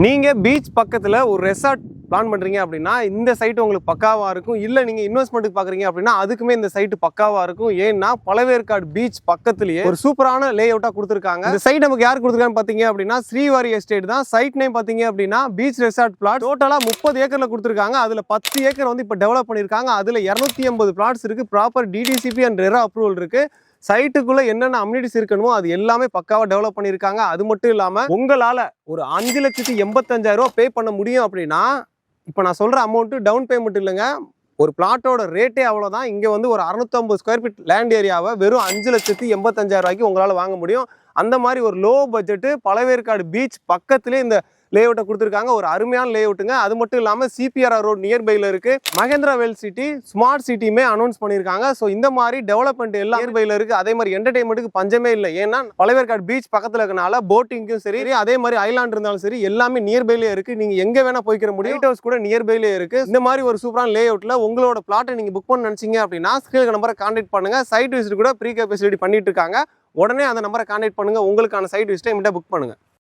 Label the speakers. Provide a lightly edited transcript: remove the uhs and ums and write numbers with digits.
Speaker 1: நீங்க பீச் பக்கத்துல ஒரு ரெசார்ட் பிளான் பண்றீங்க அப்படின்னா இந்த சைட் உங்களுக்கு பக்காவா இருக்கும். இல்ல நீங்க இன்வெஸ்ட்மெண்ட்டுக்கு பாக்குறீங்க அப்படின்னா அதுக்குமே இந்த சைட் பக்காவா இருக்கும். ஏன்னா பழவேற்காடு பீச் பக்கத்துலயே ஒரு சூப்பரான லே அவுட்டா கொடுத்துருக்காங்க. இந்த சைட் நமக்கு யார் கொடுத்துருக்கான்னு பாத்தீங்க அப்படின்னா ஸ்ரீவாரி எஸ்டேட் தான். சைட் நேம் பாத்தீங்க அப்படின்னா பீச் ரெசார்ட் பிளாட். டோட்டலா 30 ஏக்கர்ல கொடுத்துருக்காங்க. அதுல 10 ஏக்கர் வந்து இப்ப டெவலப் பண்ணிருக்காங்க. அதுல 280 பிளாட்ஸ் இருக்கு. Proper DTCP and RERA approval இருக்கு. சைட்டுக்குள்ள என்னென்ன அம்யூனிட்டிஸ் இருக்கணுமோ அது எல்லாமே பக்காவா டெவலப் பண்ணிருக்காங்க. அது மட்டும் இல்லாம உங்களால ஒரு 5,85,000 ரூபாய் பே பண்ண முடியும் அப்படின்னா இப்ப நான் சொல்ற அமௌண்ட் டவுன் பேமெண்ட் இல்லைங்க. ஒரு பிளாட்டோட ரேட்டே அவ்வளவுதான். இங்க வந்து ஒரு 650 ஸ்கொயர் ஃபீட் லேண்ட் ஏரியாவை வெறும் 5,85,000 ரூபாய்க்கு உங்களால வாங்க முடியும். அந்த மாதிரி ஒரு லோ பட்ஜெட் பழவேற்காடு பீச் பக்கத்திலே இந்த லேஅவுட்டை கொடுத்துருக்காங்க. ஒரு அருமையான லேஅவுட்டுங்க. அது மட்டும் இல்லாமல் சிபிஆர் ரோட் நியர்பைல இருக்கு. மகேந்திரா வெல் சிட்டி ஸ்மார்ட் சிட்டியுமே அனௌன்ஸ் பண்ணியிருக்காங்க. ஸோ இந்த மாதிரி டெவலப்மெண்ட் எல்லாம் நியர்பைல இருக்கு. அதே மாதிரி என்டர்டைன்மெண்ட்டுக்கு பஞ்சமே இல்லை. ஏன்னா பழவேற்காடு பீச் பக்கத்தில் இருக்கனால போட்டிங்கும் சரி, அதே மாதிரி ஐலாண்ட் இருந்தாலும் சரி எல்லாமே நியர்பைலே இருக்கு. நீங்க எங்க வேணா போய்க்கிற முடியும். ஹவுஸ் கூட நியர்பைலே இருக்கு. இந்த மாதிரி ஒரு சூப்பரான லேஅவுட்ல உங்களோட பிளாட்டை நீங்க புக் பண்ண நினைச்சீங்க அப்படின்னா ஸ்கிரீன் நம்பரை கான்டாக்ட் பண்ணுங்க. சைட் விசிட் கூட ப்ரீ ஃபெசிலிட்டி பண்ணிட்டு இருக்காங்க. உடனே அந்த நம்பரை கான்டாக்ட் பண்ணுங்க. உங்களுக்கான சைட் விசிட்டை புக் பண்ணுங்க.